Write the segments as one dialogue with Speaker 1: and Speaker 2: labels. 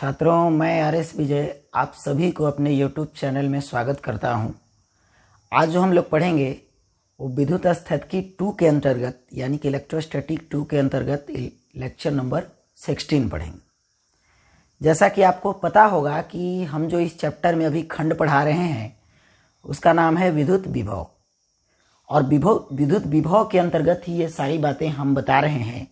Speaker 1: छात्रों, मैं आर.एस. विजय आप सभी को अपने यूट्यूब चैनल में स्वागत करता हूं। आज जो हम लोग पढ़ेंगे वो विद्युत स्थैतिकी 2 के अंतर्गत यानी कि इलेक्ट्रोस्टैटिक 2 के अंतर्गत लेक्चर नंबर 16 पढ़ेंगे। जैसा कि आपको पता होगा कि हम जो इस चैप्टर में अभी खंड पढ़ा रहे हैं उसका नाम है विद्युत विभव, और विद्युत विभव के अंतर्गत ही ये सारी बातें हम बता रहे हैं,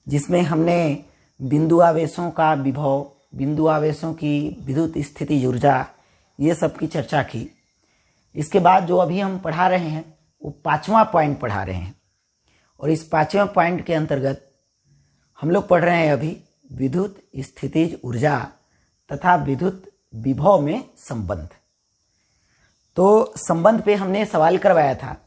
Speaker 1: जिसमें हमने बिंदु आवेशों का विभव, बिंदु आवेशों की विद्युत स्थितिज ऊर्जा, ये सब की चर्चा की। इसके बाद जो अभी हम पढ़ा रहे हैं वो 5वां पॉइंट पढ़ा रहे हैं, और इस 5वें पॉइंट के अंतर्गत हम लोग पढ़ रहे हैं अभी विद्युत स्थितिज ऊर्जा तथा विद्युत विभव में संबंध। तो संबंध पे हमने सवाल करवाया था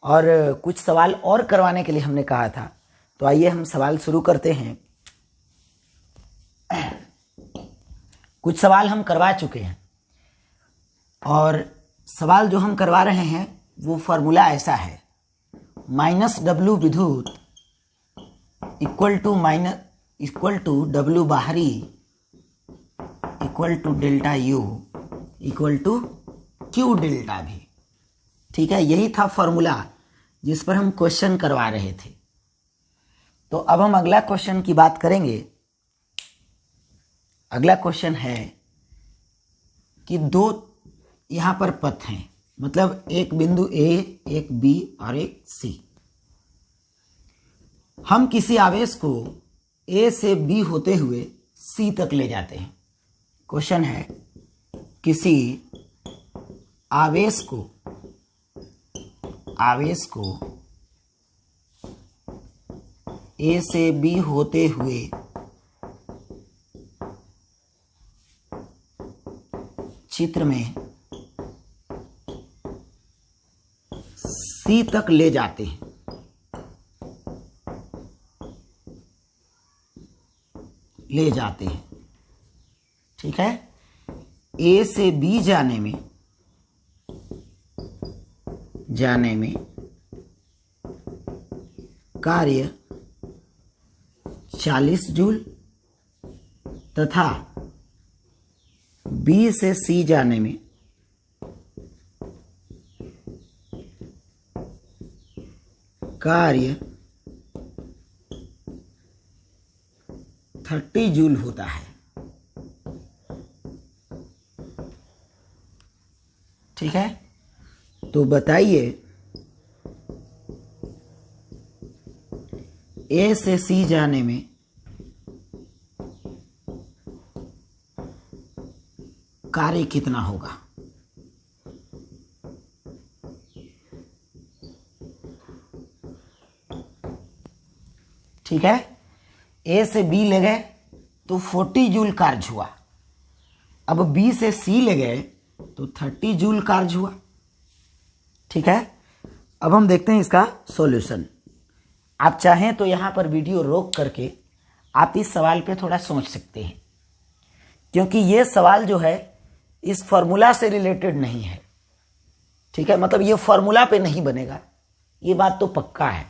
Speaker 1: और कुछ सवाल और करवाने के लिए हमने कहा था। तो आइए हम सवाल शुरू करते हैं। कुछ सवाल हम करवा चुके हैं और सवाल जो हम करवा रहे हैं वो फॉर्मूला ऐसा है, -W विद्युत इक्वल टू W बाहरी equal to delta U equal to Q delta भी। ठीक है, यही था फॉर्मूला जिस पर हम क्वेश्चन करवा रहे थे। तो अब हम अगला क्वेश्चन की बात करेंगे। अगला क्वेश्चन है कि दो यहाँ पर पथ हैं, मतलब एक बिंदु A, एक B और एक C। हम किसी आवेश को A से B होते हुए C तक ले जाते हैं। क्वेश्चन है, किसी आवेश को A से B होते हुए चित्र में C तक ले जाते हैं। ठीक है, A से B जाने में कार्य 40 जूल तथा B से C जाने में कार्य 30 जूल होता है। ठीक है, तो बताइए A से C जाने में कार्य कितना होगा। ठीक है, A से B ले गए तो 40 जूल कार्य हुआ। अब B से C ले गए तो 30 जूल कार्य हुआ। ठीक है, अब हम देखते हैं इसका सॉल्यूशन। आप चाहें तो यहां पर वीडियो रोक करके आप इस सवाल पे थोड़ा सोच सकते हैं, क्योंकि ये सवाल जो है इस फॉर्मूला से रिलेटेड नहीं है। ठीक है, मतलब ये फॉर्मूला पे नहीं बनेगा, ये बात तो पक्का है,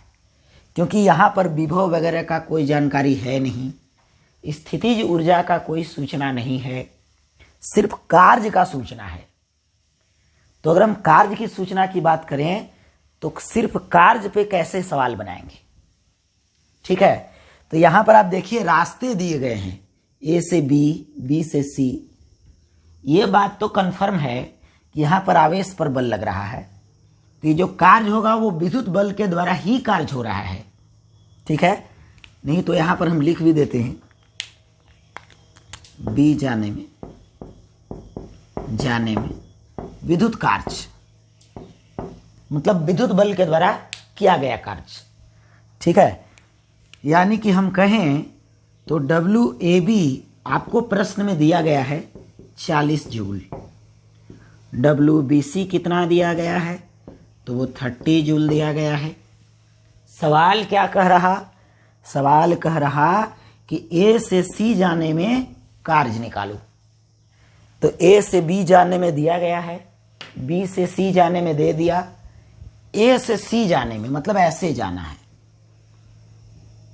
Speaker 1: क्योंकि यहाँ पर विभव वगैरह का कोई जानकारी है नहीं, स्थितिज ऊर्जा का कोई सूचना नहीं है, सिर्फ कार्य का सूचना है। तो अगर हम कार्य की सूचना की बात करें तो सिर्फ कार्य पे कैसे सवाल बनाएंगे। ठीक है, तो यहाँ पर आप देखिए रास्ते दिए गए हैं, A से B, B से C। ये बात तो कंफर्म है कि यहाँ पर आवेश पर बल लग रहा है, तो ये जो कार्य होगा वो विद्युत बल के द्वारा ही कार्य हो रहा है। ठीक है, नहीं तो यहाँ पर हम लिख भी देते हैं B जाने में विद्युत कार्य, मतलब विद्युत बल के द्वारा किया गया कार्य। ठीक है, यानी कि हम कहें तो WAB आपको प्रश्न में दिया गया है 40 जूल, WBC कितना दिया गया है तो वो 30 जूल दिया गया है। सवाल क्या कह रहा, सवाल कह रहा कि A से C जाने में कार्य निकालो। तो A से B जाने में दिया गया है, B से C जाने में दे दिया, A से C जाने में मतलब ऐसे जाना है,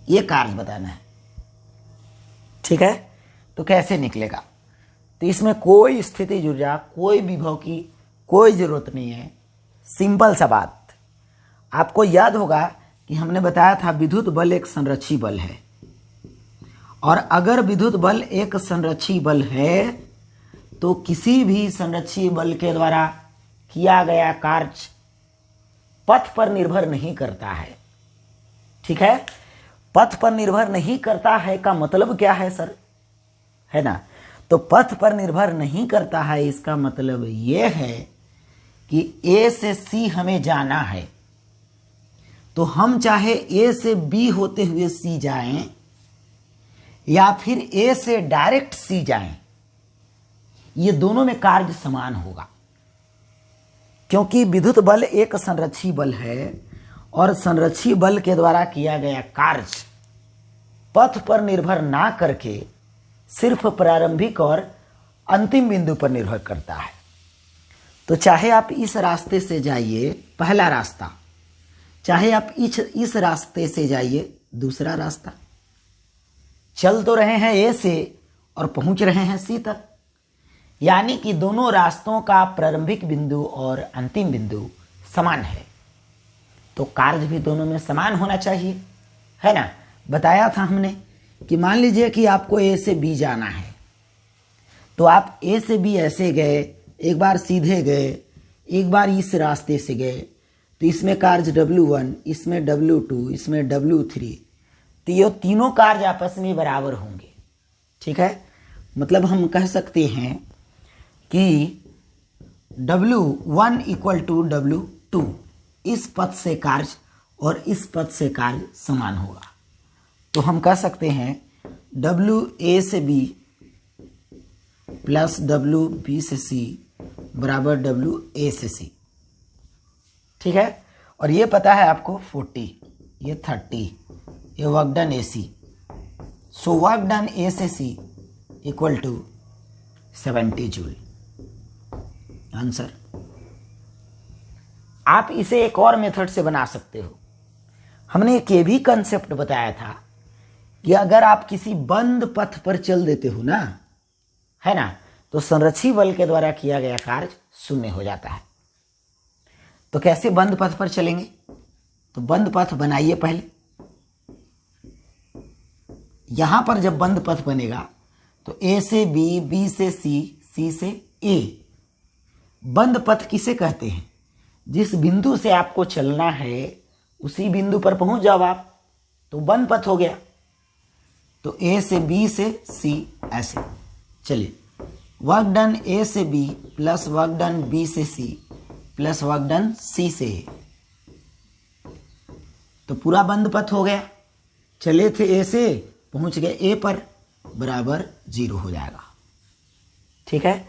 Speaker 1: ये कार्य बताना है। ठीक है, तो कैसे निकलेगा? तो इसमें कोई स्थितिज ऊर्जा, कोई विभव की कोई जरूरत नहीं है। सिंपल सा बात। आपको याद होगा कि हमने बताया था विद्युत बल एक संरक्षी बल है, और अगर विद्युत बल एक संरक्षी बल है तो किसी भी संरक्षी बल के द्वारा किया गया कार्य पथ पर निर्भर नहीं करता है। ठीक है, पथ पर निर्भर नहीं करता है का मतलब क्या है सर? है ना, तो पथ पर निर्भर नहीं करता है, इसका मतलब यह है कि ए से सी हमें जाना है, तो हम चाहे ए से बी होते हुए सी जाएं या फिर ए से डायरेक्ट सी जाएं, ये दोनों में कार्य समान होगा, क्योंकि विद्युत बल एक संरक्षी बल है और संरक्षी बल के द्वारा किया गया कार्य पथ पर निर्भर ना करके सिर्फ प्रारंभिक और अंतिम बिंदु पर निर्भर करता है। तो चाहे आप इस रास्ते से जाइए, पहला रास्ता, चाहे आप इस रास्ते से जाइए, दूसरा रास्ता, चल तो रहे हैं ए से और पहुंच रहे हैं सी तक, यानी कि दोनों रास्तों का प्रारंभिक बिंदु और अंतिम बिंदु समान है, तो कार्य भी दोनों में समान होना चाहिए, है ना। बताया था हमने कि मान लीजिए कि आपको ए से बी जाना है, तो आप ए से बी ऐसे गए, एक बार सीधे गए, एक बार इस रास्ते से गए, तो इसमें कार्य W1, इसमें W2, इसमें W3, तो ये तीनों कार्य आपस में बराबर होंगे। ठीक है, मतलब हम कह सकते हैं कि W1 इक्वल टू W2, इस पथ से कार्य और इस पथ से कार्य समान होगा, तो हम कह सकते हैं WA से B प्लस WB से C बराबर WA से C। ठीक है, और ये पता है आपको 40, ये 30, ये work done AC, so work done A से C equal to 70 joule. Answer. आप इसे एक और मेथड से बना सकते हो। हमने एक ये भी कंसेप्ट बताया था कि अगर आप किसी बंद पथ पर चल देते हो ना, है ना, तो संरक्षी बल के द्वारा किया गया कार्य शून्य हो जाता है। तो कैसे बंद पथ पर चलेंगे? तो बंद पथ बनाइए पहले। यहां पर जब बंद पथ बनेगा तो ए से बी, बी से सी, सी से ए। बंद पथ किसे कहते हैं? जिस बिंदु से आपको चलना है उसी बिंदु पर पहुंच जाओ आप, तो बंद पथ हो गया। तो ए से बी से सी ऐसे। चलिए, वर्क डन ए से B plus work done B से C plus work done C से ए, तो पूरा बंद पथ हो गया। चले थे ए से, पहुंच गए ए पर, बराबर 0 हो जाएगा। ठीक है,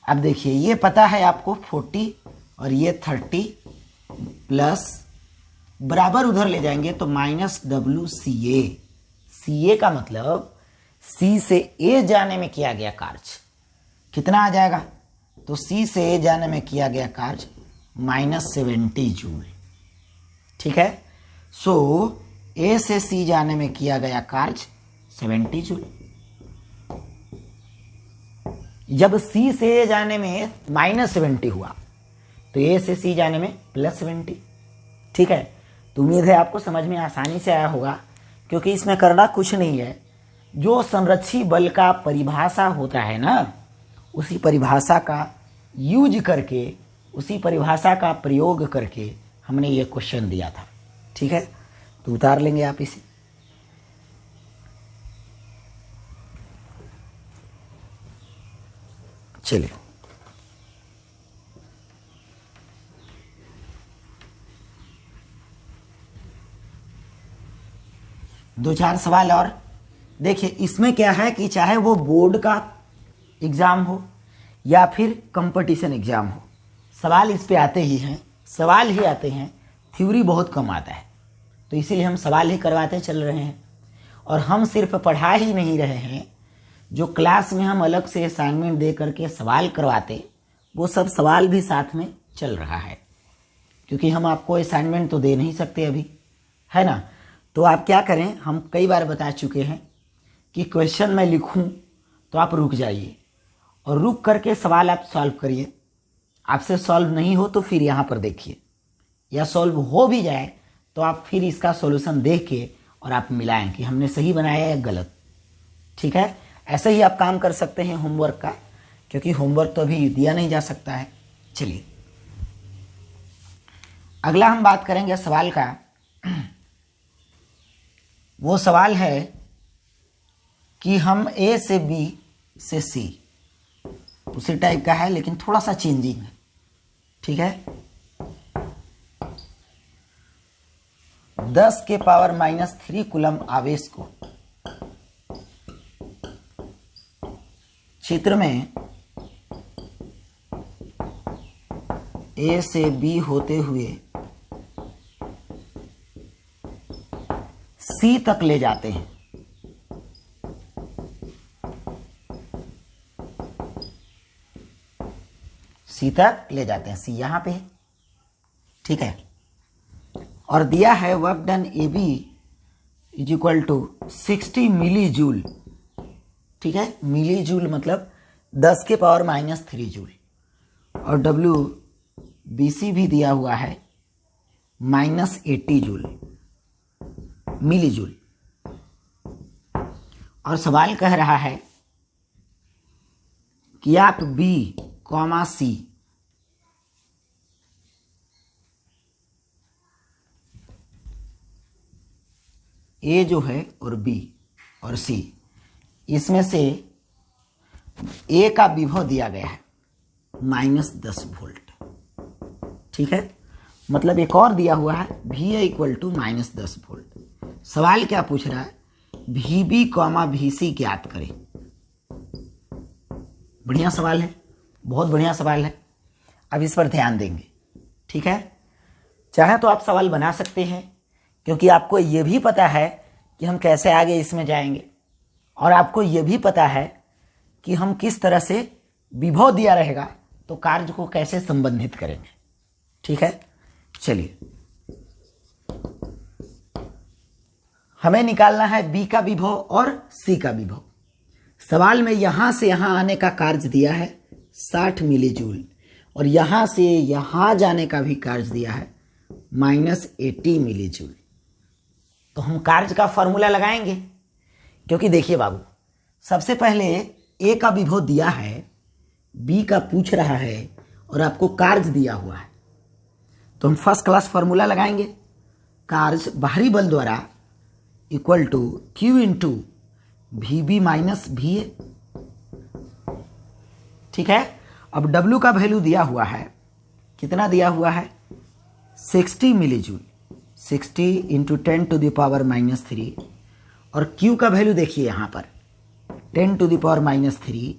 Speaker 1: अब देखिए ये पता है आपको 40 और ये 30 प्लस बराबर उधर ले जाएंगे तो माइनस WCA। CA का मतलब C से A जाने में किया गया कार्य कितना आ जाएगा? तो C से A जाने में किया गया कार्य -70 जूल। ठीक है, सो A से C जाने में किया गया कार्य 70 जूल। जब C से A जाने में -70 हुआ तो A से C जाने में +70। ठीक है, तो उम्मीद है आपको समझ में आसानी से आया होगा, क्योंकि इसमें करना कुछ नहीं है। जो संरक्षी बल का परिभाषा होता है ना, उसी परिभाषा का यूज करके, उसी परिभाषा का प्रयोग करके हमने ये क्वेश्चन दिया था। ठीक है, तो उतार लेंगे आप इसे। चलिए, दो चार सवाल और देखिए। इसमें क्या है कि चाहे वो बोर्ड का एग्जाम हो या फिर कंपटीशन एग्जाम हो, सवाल इस पे आते ही हैं, सवाल ही आते हैं, थ्योरी बहुत कम आता है। तो इसीलिए हम सवाल ही करवाते चल रहे हैं। और हम सिर्फ पढ़ा ही नहीं रहे हैं, जो क्लास में हम अलग से असाइनमेंट दे करके सवाल करवाते, वो सब सवाल भी साथ में चल रहा है, क्योंकि हम आपको असाइनमेंट तो दे नहीं सकते अभी, है ना। तो आप क्या करें, हम कई बार बता चुके हैं कि क्वेश्चन मैं लिखूं तो आप रुक जाइए और रुक करके सवाल आप सॉल्व करिए। आपसे सॉल्व नहीं हो तो फिर यहाँ पर देखिए, या सॉल्व हो भी जाए तो आप फिर इसका सॉल्यूशन देख के और आप मिलाएं कि हमने सही बनाया या गलत। ठीक है, ऐसे ही आप काम कर सकते हैं होमवर्क का, क्योंकि होमवर्क तो अभी दिया नहीं जा सकता है। चलिए अगला हम बात करेंगे सवाल का। वो सवाल है कि हम ए से बी से सी, उसी टाइप का है लेकिन थोड़ा सा चेंजिंग है। ठीक है, 10 के पावर -3 कूलम आवेश को चित्र में ए से बी होते हुए सी तक ले जाते हैं। सी तक ले जाते हैं, सी यहां पे है। ठीक है, और दिया है work done A B is equal to 60 milli joule. ठीक है, मिली जूल मतलब 10 के पावर -3 जूल, और डब्ल्यू बी सी भी दिया हुआ है -80 जूल, मिली जूल। और सवाल कह रहा है कि आप बी कॉमा सी ए जो है और बी और सी, इसमें से ए का विभव दिया गया है -10 वोल्ट। ठीक है, मतलब एक और दिया हुआ है V A equal to -10 volt. सवाल क्या पूछ रहा है, V B comma V C ज्ञात करें। बढ़िया सवाल है, बहुत बढ़िया सवाल है। अब इस पर ध्यान देंगे। ठीक है, चाहे तो आप सवाल बना सकते हैं, क्योंकि आपको ये भी पता है कि हम कैसे आगे इसमें जाएंगे, और आपको ये भी पता है कि हम किस तरह से विभव दिया रहेगा तो कार्य को कैसे संबंधित करेंगे। ठीक है, चलिए हमें निकालना है बी का विभव और सी का विभव। सवाल में यहां से यहां आने का कार्य दिया है 60 मिली जूल, और यहां से यहां जाने का भी कार्य दिया है -80 मिली जूल। तो हम कार्य का फॉर्मूला लगाएंगे, क्योंकि देखिए बाबू, सबसे पहले ए का विभव दिया है, बी का पूछ रहा है, और आपको कार्य दिया हुआ है, तो हम फर्स्ट क्लास फॉर्मूला लगाएंगे। कार्य बाहरी बल द्वारा equal to Q into V B minus V A. ठीक है, अब डब्ल्यू का वैल्यू दिया हुआ है, कितना दिया हुआ है 60 मिली joule, 60 into 10 to the power -3, और क्यू का वैल्यू देखिए यहां पर 10 to the power -3।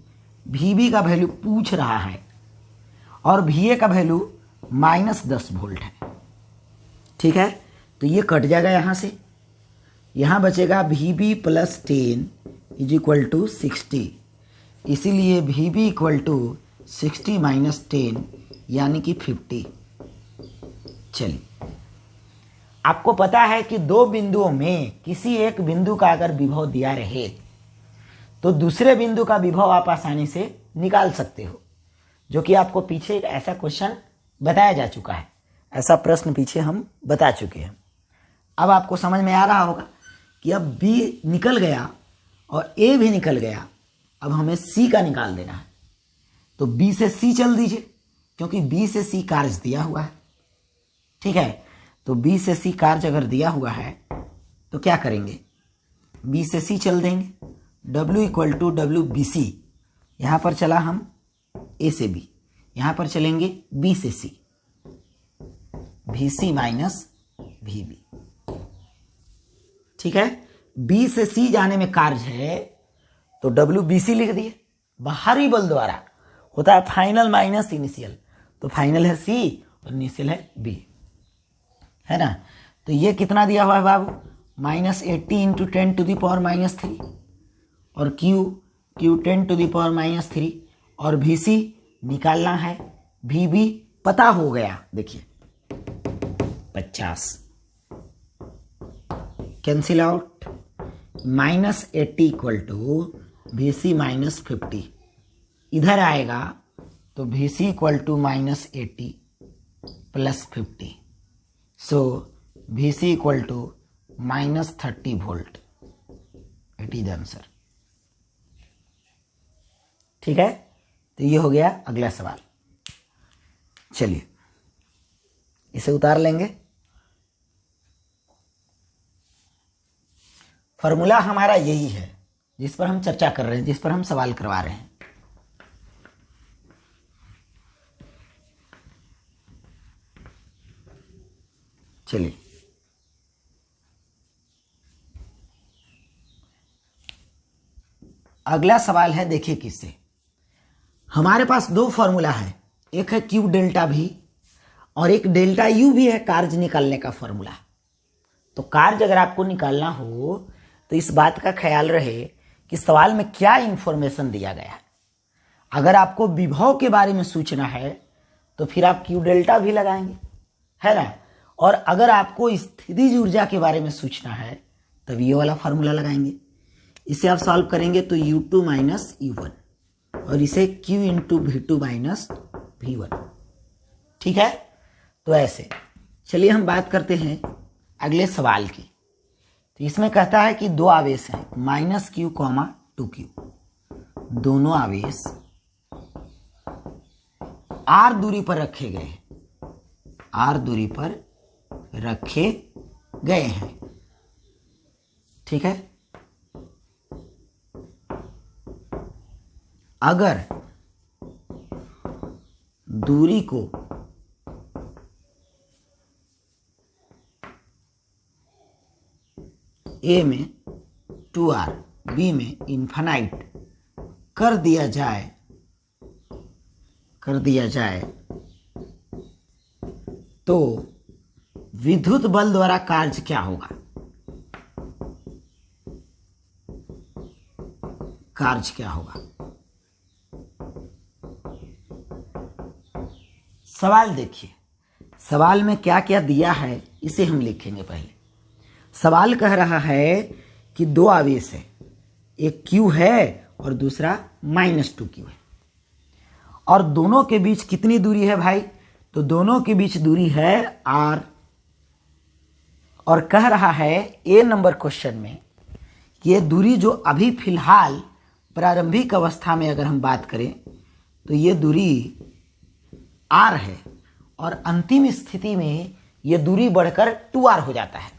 Speaker 1: V B का वैल्यू पूछ रहा है, और वी ए का वैल्यू -10 वोल्ट है। ठीक है, तो ये कट जाएगा यहां से, यहां बचेगा V B plus 10 is equal to 60, इसीलिए V B equal to 60 minus 10 यानी कि 50। चलिए, आपको पता है कि दो बिंदुओं में किसी एक बिंदु का अगर विभव दिया रहे तो दूसरे बिंदु का विभव आप आसानी से निकाल सकते हो, जो कि आपको पीछे एक ऐसा क्वेश्चन बताया जा चुका है, ऐसा प्रश्न पीछे हम बता चुके हैं। अब आपको समझ में आ रहा होगा कि अब बी निकल गया और ए भी निकल गया, अब हमें सी का निकाल देना है। तो बी से सी चल दीजिए, क्योंकि बी से सी कार्य दिया हुआ है। ठीक है, तो बी से सी कार्य अगर दिया हुआ है तो क्या करेंगे, बी से सी चल देंगे, W equal to W B C. यहां पर चला हम ए से बी, यहां पर चलेंगे बी से C, V C minus V B. ठीक है, बी से सी जाने में कार्य है तो डब्ल्यू बी सी लिख दिए। बाहरी बल द्वारा होता है फाइनल माइनस इनिशियल, तो फाइनल है सी और इनिशियल है बी, है ना। तो ये कितना दिया हुआ है बाबू, -80 इंटू 10 टू द पावर -3, और क्यू 10 टू द पावर -3, और वी सी निकालना है, वी बी पता हो गया, देखिए 50 cancel out, -80 equal to VC minus 50, इधर आएगा तो VC equal to minus 80 plus 50, so VC equal to minus 30 volt. It is answer. ठीक है, तो ये हो गया अगला सवाल। चलिए इसे उतार लेंगे। फॉर्मूला हमारा यही है जिस पर हम चर्चा कर रहे हैं, जिस पर हम सवाल करवा रहे हैं। चलिए अगला सवाल है, देखिए किससे। हमारे पास दो फॉर्मूला है, एक है क्यू डेल्टा भी और एक डेल्टा यू भी है कार्य निकालने का फॉर्मूला। तो कार्य अगर आपको निकालना हो तो इस बात का ख्याल रहे कि सवाल में क्या इंफॉर्मेशन दिया गया है। अगर आपको विभव के बारे में सूचना है तो फिर आप क्यू डेल्टा भी लगाएंगे, है ना। और अगर आपको स्थितिज ऊर्जा के बारे में सूचना है तब ये वाला फॉर्मूला लगाएंगे। इसे आप सॉल्व करेंगे तो U2 माइनस U1 और इसे Q into V2 minus V1। ठीक है, तो ऐसे। चलिए हम बात करते हैं अगले सवाल की। तो इसमें कहता है कि दो आवेश हैं माइनस Q, 2Q। दोनों आवेश R दूरी पर रखे गए हैं, R दूरी पर रखे गए हैं। ठीक है, अगर दूरी को A में 2R, B में इन्फिनाइट कर दिया जाए तो विद्युत बल द्वारा कार्य क्या होगा? कार्य क्या होगा? सवाल देखिए, सवाल में क्या क्या दिया है इसे हम लिखेंगे। पहले सवाल कह रहा है कि दो आवेश है, एक Q है और दूसरा माइनस 2Q है, और दोनों के बीच कितनी दूरी है भाई? तो दोनों के बीच दूरी है R। और कह रहा है ए नंबर क्वेश्चन में कि ये दूरी जो अभी फिलहाल प्रारंभिक अवस्था में अगर हम बात करें तो ये दूरी R है और अंतिम स्थिति में ये दूरी बढ़कर 2R हो जाता है।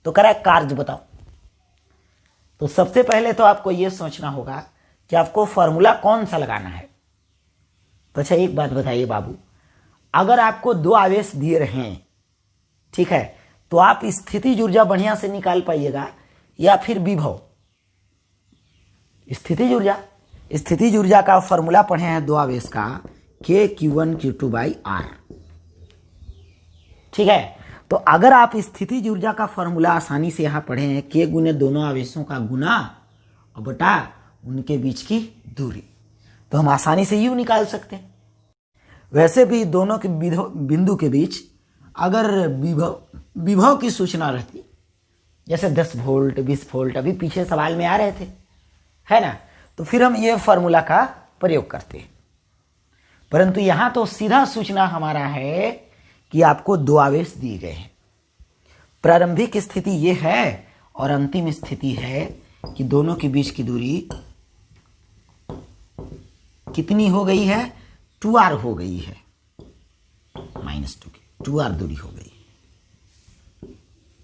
Speaker 1: तो कह रहा है कार्य बताओ। तो सबसे पहले तो आपको ये सोचना होगा कि आपको फॉर्मूला कौन सा लगाना है। तो अच्छा एक बात बताइए बाबू, अगर आपको दो आवेश दिए रहे हैं, ठीक है, तो आप स्थितिज ऊर्जा बढ़िया से निकाल पाइएगा या फिर विभव? स्थितिज ऊर्जा का फॉर्मूला पढ़े हैं दो आवेश का, KQ1 Q2 बाई R। ठीक है, तो अगर आप स्थितिज ऊर्जा का फॉर्मूला आसानी से यहां पढ़े हैं, K गुने दोनों आवेशों का गुना और बटा उनके बीच की दूरी, तो हम आसानी से यू निकाल सकते हैं। वैसे भी दोनों के बिंदु के बीच अगर विभव की सूचना रहती, जैसे 10 वोल्ट 20 वोल्ट अभी पीछे सवाल में आ रहे थे, है ना, तो फिर हम ये फॉर्मूला का प्रयोग करते हैं। परंतु यहां तो सीधा सूचना हमारा है कि आपको दो आवेश दिए गए हैं, प्रारंभिक स्थिति ये है और अंतिम स्थिति है कि दोनों के बीच की दूरी कितनी हो गई है? 2R हो गई है, माइनस 2R दूरी हो गई।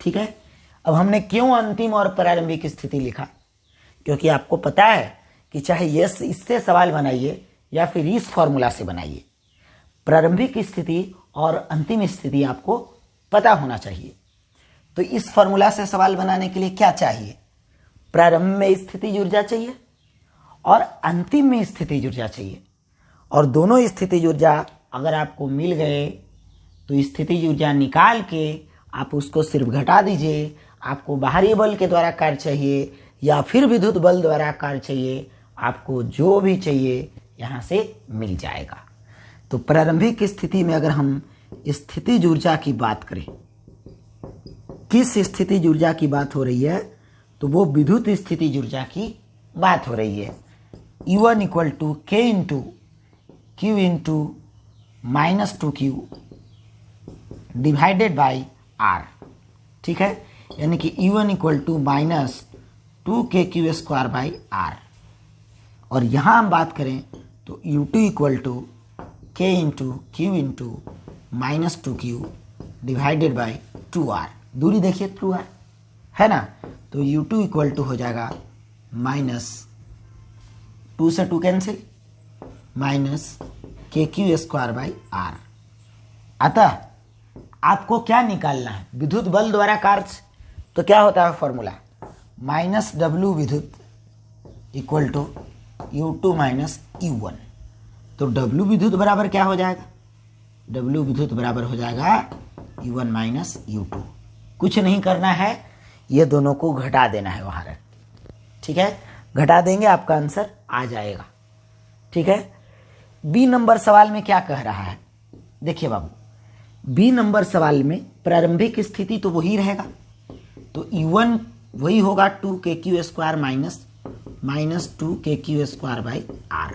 Speaker 1: ठीक है, अब हमने क्यों अंतिम और प्रारंभिक स्थिति लिखा? क्योंकि आपको पता है कि चाहे ये इससे सवाल बनाइए या फिर इस फॉर्मूला से बनाइए, प्रारंभिक स्थिति और अंतिम स्थिति आपको पता होना चाहिए। तो इस फॉर्मूला से सवाल बनाने के लिए क्या चाहिए? प्रारंभ में स्थितिज ऊर्जा चाहिए और अंतिम में स्थितिज ऊर्जा चाहिए, और दोनों स्थितिज ऊर्जा अगर आपको मिल गए तो स्थितिज ऊर्जा निकाल के आप उसको सिर्फ घटा दीजिए। आपको बाहरी बल के द्वारा कार्य चाहिए या फिर विद्युत बल द्वारा कार्य चाहिए, आपको जो भी चाहिए यहां से मिल जाएगा। तो प्रारंभिक स्थिति में अगर हम स्थितिज ऊर्जा की बात करें, किस स्थितिज ऊर्जा की बात हो रही है? तो वो विद्युत स्थितिज ऊर्जा की बात हो रही है U1 equal to K into Q into -2Q divided by R, ठीक है। यानी कि U1 equal to -2KQ square by R। और यहाँ हम बात करें तो U2 equal to K into Q into -2Q divided by 2R। दूरी देखिए 2R है ना, तो U2 इक्वल टू हो जाएगा -2 से 2 cancel -KQ square by R। अतः आपको क्या निकालना है, विद्युत बल द्वारा कार्य। तो क्या होता है फॉर्मूला, -W विद्युत इक्वल टू U2 U1। तो W विद्युत बराबर क्या हो जाएगा, W विद्युत बराबर हो जाएगा U1 U2। कुछ नहीं करना है, ये दोनों को घटा देना है वहां रख, ठीक है। घटा देंगे आपका आंसर आ जाएगा, ठीक है। बी नंबर सवाल में क्या कह रहा है, देखिए बाबू, बी नंबर सवाल में प्रारंभिक स्थिति तो वही रहेगा, तो U1 वही होगा 2KQ square -2KQ square by R।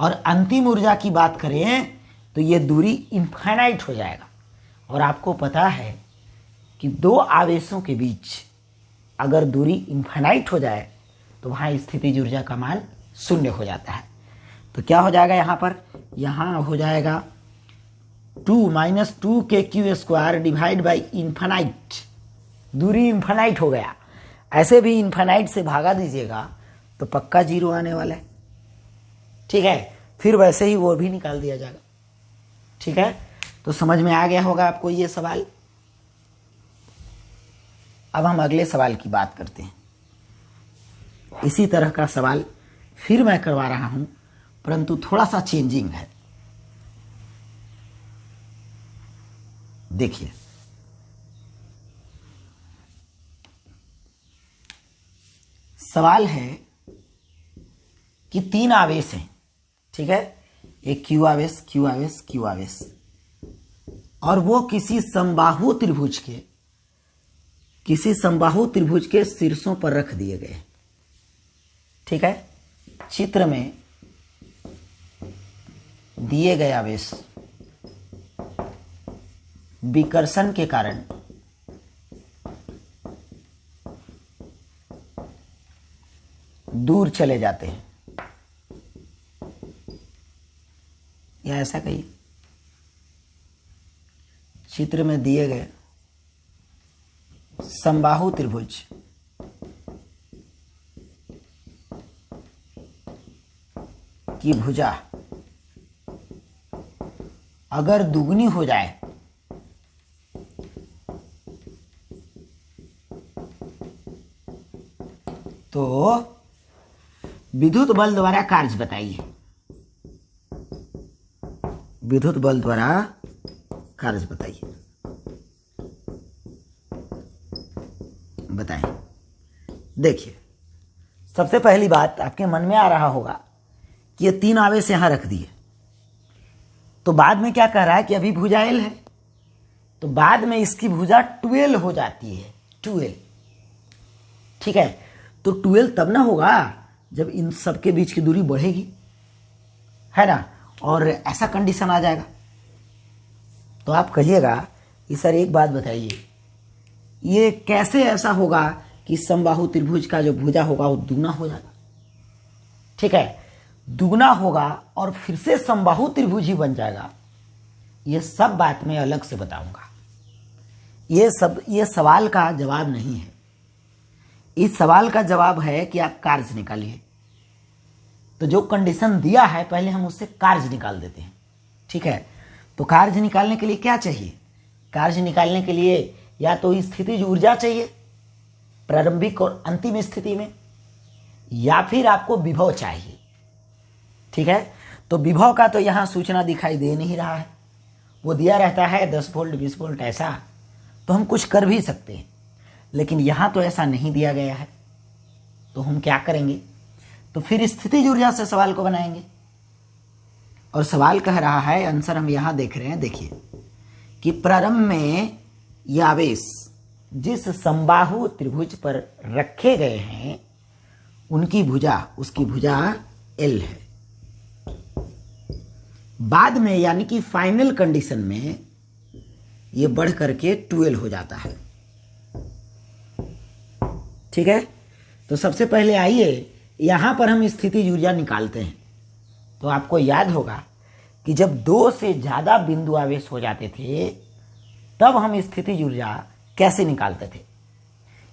Speaker 1: और अंतिम ऊर्जा की बात करें तो ये दूरी इनफाइनाइट हो जाएगा। और आपको पता है कि दो आवेशों के बीच अगर दूरी इनफाइनाइट हो जाए तो वहाँ स्थितिज ऊर्जा का मान 0 हो जाता है। तो क्या हो जाएगा यहाँ पर, यहाँ हो जाएगा 2 -2KQ square divide by infinite. दूरी इन्फानाइट हो गया, ऐसे भी इन्फानाइट से भागा दीजिएगा तो पक्का 0 आने वाला है, ठीक है। फिर वैसे ही वो भी निकाल दिया जाएगा, ठीक है। तो समझ में आ गया होगा आपको ये सवाल। अब हम अगले सवाल की बात करते हैं। इसी तरह का सवाल फिर मैं करवा रहा हूं, परंतु थोड़ा सा चेंजिंग है। देखिए, सवाल है कि 3 आवेश हैं, ठीक है। एक Q आवेश, Q आवेश, Q आवेश, और वो किसी समबाहु त्रिभुज के शीर्षों पर रख दिए गए, ठीक है। चित्र में दिए गए आवेश विकर्षण के कारण दूर चले जाते हैं, या ऐसा कहिए, चित्र में दिए गए समबाहु त्रिभुज की भुजा अगर दुगनी हो जाए तो विद्युत बल द्वारा कार्य बताइए। विद्युत बल द्वारा कार्य बताइए, बताएं। देखिए, सबसे पहली बात आपके मन में आ रहा होगा कि ये 3 आवेश यहां रख दिए, तो बाद में क्या कह रहा है कि अभी भुजा L है, तो बाद में इसकी भुजा 12 हो जाती है, 12, ठीक है। तो 12 तब ना होगा जब इन सबके बीच की दूरी बढ़ेगी, है ना, और ऐसा कंडीशन आ जाएगा। तो आप कहिएगा कि सर एक बात बताइए, ये कैसे ऐसा होगा कि समबाहु त्रिभुज का जो भुजा होगा वो दुगना हो जाएगा, ठीक है, दुगना होगा और फिर से समबाहु त्रिभुज ही बन जाएगा। ये सब बात मैं अलग से बताऊंगा। ये सवाल का जवाब नहीं है। इस सवाल का जवाब है कि आप कार्य निकालिए। तो जो कंडीशन दिया है पहले हम उससे कार्य निकाल देते हैं, ठीक है। तो कार्य निकालने के लिए क्या चाहिए, कार्य निकालने के लिए या तो स्थितिज ऊर्जा चाहिए प्रारंभिक और अंतिम स्थिति में, या फिर आपको विभव चाहिए, ठीक है। तो विभव का तो यहां सूचना दिखाई दे नहीं रहा है, वो दिया रहता है 10 वोल्ट 20 वोल्ट ऐसा, तो हम कुछ कर भी सकते हैं, लेकिन यहां तो ऐसा नहीं दिया गया है। तो हम क्या करेंगे, तो फिर स्थितिज ऊर्जा से सवाल को बनाएंगे। और सवाल कह रहा है, आंसर हम यहां देख रहे हैं, देखिए कि प्रारंभ में ये आवेश जिस समबाहु त्रिभुज पर रखे गए हैं उनकी भुजा, उसकी भुजा L है। बाद में यानी कि फाइनल कंडीशन में ये बढ़ करके 2L हो जाता है। ठीक है, तो सबसे पहले आइए यहां पर हम स्थितिज ऊर्जा निकालते हैं। तो आपको याद होगा कि जब 2 से ज्यादा बिंदु आवेश हो जाते थे तब हम स्थितिज ऊर्जा कैसे निकालते थे।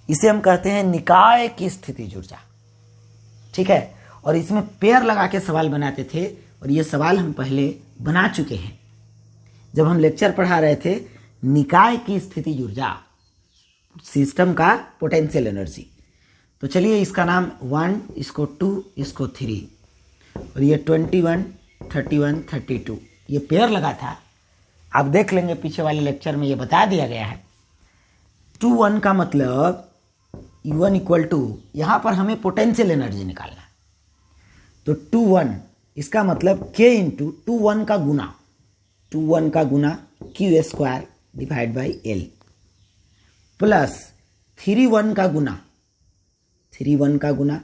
Speaker 1: इसे हम कहते हैं निकाय की स्थितिज ऊर्जा। ठीक है, और इसमें पेयर लगा के सवाल बनाते थे, और ये सवाल हम पहले बना चुके हैं जब हम लेक्चर पढ़ा रहे थे निकाय की स्थितिज ऊर्जा, सिस्टम का पोटेंशियल एनर्जी। तो चलिए इसका नाम 1, इसको 2, इसको 3, और ये 21, 31, 32 ये पेयर लगा था। आप देख लेंगे पीछे वाले लेक्चर में ये बता दिया गया है। 2 1 का मतलब U1 इक्वल टू, यहां पर हमें पोटेंशियल एनर्जी निकालना है। तो 2 1 इसका मतलब K इंटू 2 1 का गुना, 2 1 का गुना Q square divide by L, plus 3 1 का गुना, 3 1 का गुना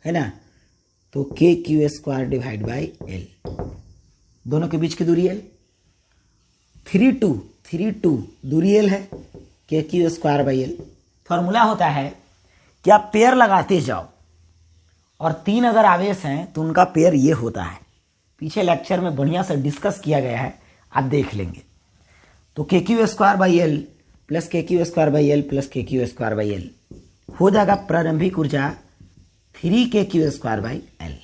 Speaker 1: है ना, तो K Q square divide by L, दोनों के बीच की दूरी L। 3 2 दूरी L है, K Q square by L। Formula होता है कि आप पेयर लगाते जाओ, और 3 अगर आवेश हैं तो उनका पेयर ये होता है। पीछे लेक्चर में बढ़िया से डिस्कस किया गया है, आप देख लेंगे। तो K Q square by L plus K Q square by L plus K Q square by L हो जाएगा प्रारंभिक ऊर्जा 3 के क्यू स्क्वायर बाई एल।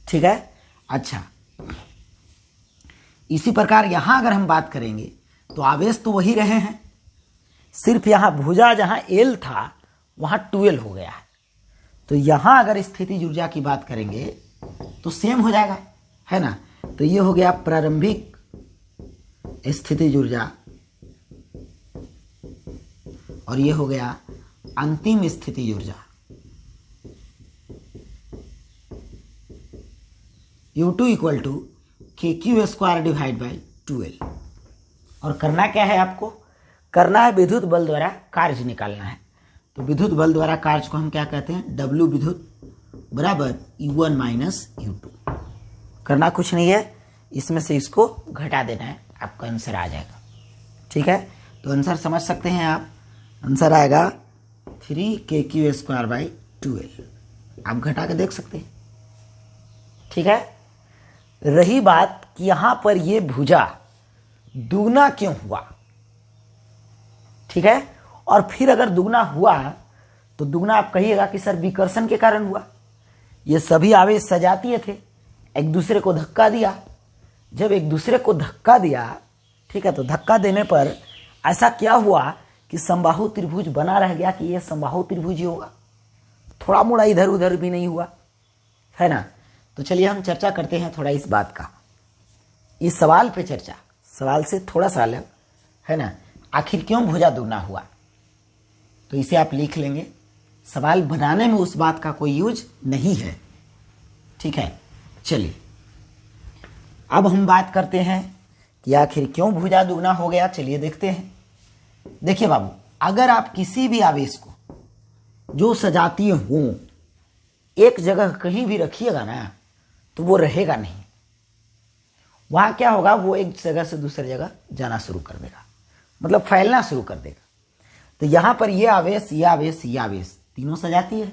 Speaker 1: ठीक है, अच्छा इसी प्रकार यहां अगर हम बात करेंगे तो आवेश तो वही रहे हैं, सिर्फ यहां भुजा जहां एल था वहां 2L हो गया है। तो यहां अगर स्थितिज ऊर्जा की बात करेंगे तो सेम हो जाएगा, है ना। तो ये हो गया प्रारंभिक स्थितिज ऊर्जा और ये हो गया अंतिम स्थितिज ऊर्जा। U2 इक्वल टू के Q square divide by 2L। और करना क्या है, आपको करना है विद्युत बल द्वारा कार्य निकालना है। तो विद्युत बल द्वारा कार्य को हम क्या कहते हैं, W विद्युत बराबर U1 माइनस U2। करना कुछ नहीं है, इसमें से इसको घटा देना है, आपका आंसर आ जाएगा। ठीक है, तो आंसर समझ सकते हैं आप, आंसर आएगा 3 के क्यू स्क्वायर बाई 2L। आप घटा के देख सकते हैं। ठीक है, रही बात कि यहां पर ये भुजा दुगना क्यों हुआ। ठीक है, और फिर अगर दुगना हुआ तो दुगना आप कहिएगा कि सर विकर्षण के कारण हुआ। ये सभी आवेश सजातीय थे, एक दूसरे को धक्का दिया। जब एक दूसरे को धक्का दिया, ठीक है, तो धक्का देने पर ऐसा क्या हुआ कि समबाहु त्रिभुज बना रह गया कि ये समबाहु त्रिभुज ही होगा, थोड़ा मोड़ा इधर उधर भी नहीं हुआ, है ना। तो चलिए हम चर्चा करते हैं थोड़ा इस बात का, इस सवाल पे चर्चा, सवाल से थोड़ा सा अलग, है ना। आखिर क्यों भुजा दुगना हुआ, तो इसे आप लिख लेंगे। सवाल बनाने में उस बात का कोई यूज नहीं है। ठीक है, चलिए अब हम बात करते हैं कि आखिर क्यों भुजा दुगना हो गया। चलिए देखते हैं। देखिए बाबू, अगर आप किसी भी आवेश को जो सजातीय हो एक जगह कहीं भी रखिएगा ना तो वो रहेगा नहीं, वहां क्या होगा, वो एक जगह से दूसरी जगह जाना शुरू कर देगा, मतलब फैलना शुरू कर देगा। तो यहां पर ये आवेश, ये आवेश, ये आवेश तीनों सजातीय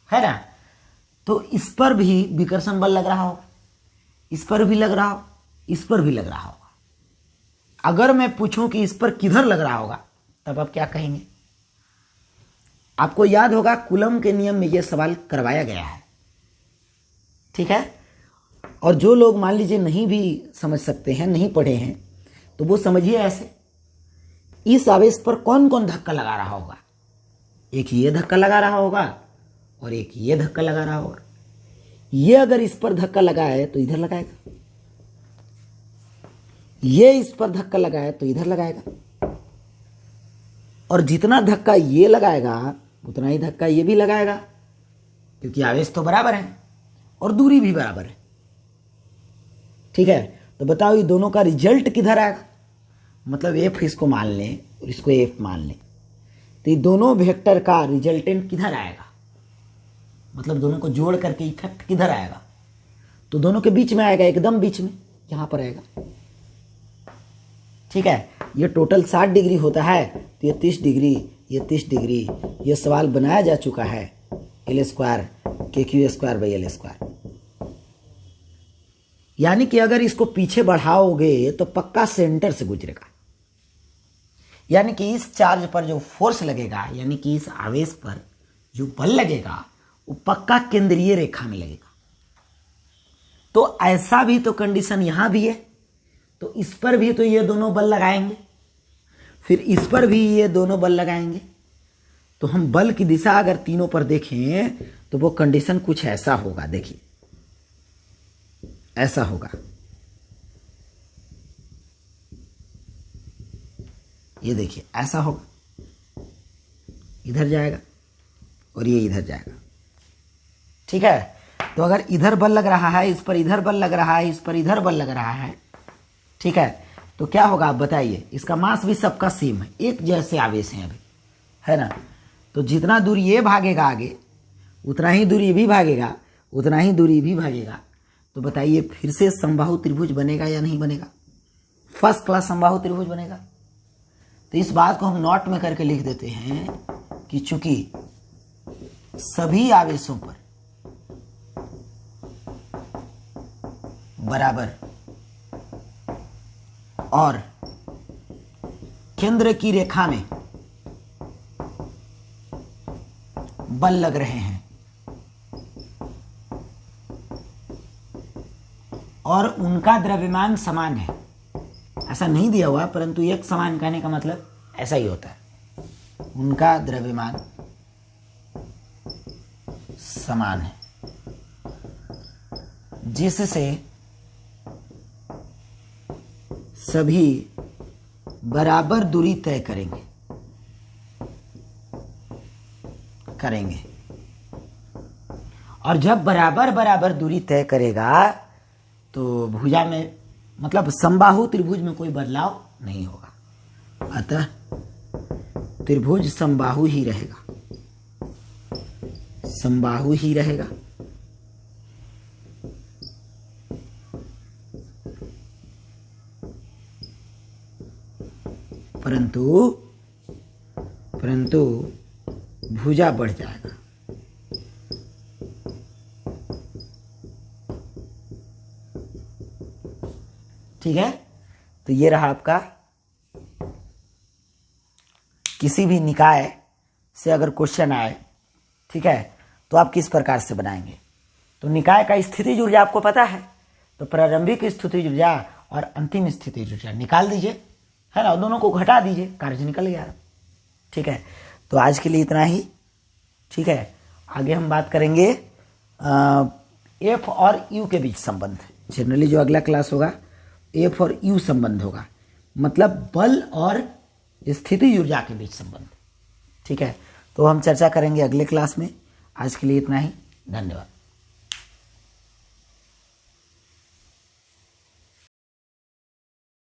Speaker 1: है ना। तो इस पर भी विकर्षण बल लग रहा होगा, इस पर भी लग रहा हो, इस पर भी लग रहा होगा। अगर मैं पूछूं कि इस पर किधर लग रहा होगा, तब आप क्या कहेंगे। आपको याद होगा कूलम के नियम में यह सवाल करवाया गया है। ठीक है, और जो लोग मान लीजिए नहीं भी समझ सकते हैं, नहीं पढ़े हैं, तो वो समझिए ऐसे, इस आवेश पर कौन कौन धक्का लगा रहा होगा। एक ये धक्का लगा रहा होगा और एक ये धक्का लगा रहा होगा। ये अगर इस पर धक्का लगाए तो इधर लगाएगा, ये इस पर धक्का लगाए तो इधर लगाएगा, और जितना धक्का ये लगाएगा उतना ही धक्का ये भी लगाएगा, क्योंकि आवेश तो बराबर है और दूरी भी बराबर है। ठीक है, तो बताओ ये दोनों का रिजल्ट किधर आएगा। मतलब एफ इसको मान लें और इसको एफ मान लें, तो ये दोनों वेक्टर का रिजल्टेंट किधर आएगा, मतलब दोनों को जोड़ करके इफेक्ट किधर आएगा, तो दोनों के बीच में आएगा, एकदम बीच में यहां पर आएगा। ठीक है, ये टोटल 60 डिग्री होता है, तो ये 30 डिग्री, ये 30 डिग्री। ये सवाल बनाया जा चुका है L² KQ²/L²। यानी कि अगर इसको पीछे बढ़ाओगे तो पक्का सेंटर से गुजरेगा, यानी कि इस चार्ज पर जो फोर्स लगेगा, यानी कि इस आवेश पर जो बल लगेगा वो पक्का केंद्रीय रेखा में लगेगा। तो ऐसा भी तो कंडीशन यहां भी है, तो इस पर भी तो ये दोनों बल लगाएंगे, फिर इस पर भी ये दोनों बल लगाएंगे। तो हम बल की दिशा अगर तीनों पर देखें तो वो कंडीशन कुछ ऐसा होगा। देखिए ऐसा होगा, ये देखिए ऐसा होगा, इधर जाएगा और ये इधर जाएगा। ठीक है, तो अगर इधर बल लग रहा है, इस पर इधर बल लग रहा है, इस पर इधर बल लग रहा है, ठीक है, तो क्या होगा आप बताइए। इसका मास भी सबका सेम है, एक जैसे आवेश हैं अभी, है ना। तो जितना दूर ये भागेगा आगे, उतना ही दूर ये भी भागेगा, उतना ही दूर ये भी भागेगा। तो बताइए फिर से समबाहु त्रिभुज बनेगा या नहीं बनेगा? फर्स्ट क्लास समबाहु त्रिभुज बनेगा। तो इस बात को हम नोट में करके लिख देते हैं कि चूंकि सभी आवेशों पर बराबर और केंद्र की रेखा में बल लग रहे हैं और उनका द्रव्यमान समान है, ऐसा नहीं दिया हुआ, परंतु एक समान कहने का मतलब ऐसा ही होता है, उनका द्रव्यमान समान है, जिससे सभी बराबर दूरी तय करेंगे। और जब बराबर बराबर दूरी तय करेगा तो भुजा में, मतलब समबाहु त्रिभुज में कोई बदलाव नहीं होगा, अतः त्रिभुज समबाहु ही रहेगा, समबाहु ही रहेगा। परंतु भुजा बढ़ जाएगा। ठीक है, तो ये रहा आपका, किसी भी निकाय से अगर क्वेश्चन आए, ठीक है, तो आप किस प्रकार से बनाएंगे। तो निकाय का स्थितिज ऊर्जा आपको पता है, तो प्रारंभिक स्थितिज ऊर्जा और अंतिम स्थितिज ऊर्जा निकाल दीजिए, है ना, दोनों को घटा दीजिए, कार्य निकल गया। ठीक है, तो आज के लिए इतना ही। ठीक है, आगे हम बात करेंगे एफ और यू के बीच संबंध। जनरली जो अगला क्लास होगा एफ और यू संबंध होगा, मतलब बल और स्थिति ऊर्जा के बीच संबंध। ठीक है, तो हम चर्चा करेंगे अगले क्लास में। आज के लिए इतना ही, धन्यवाद।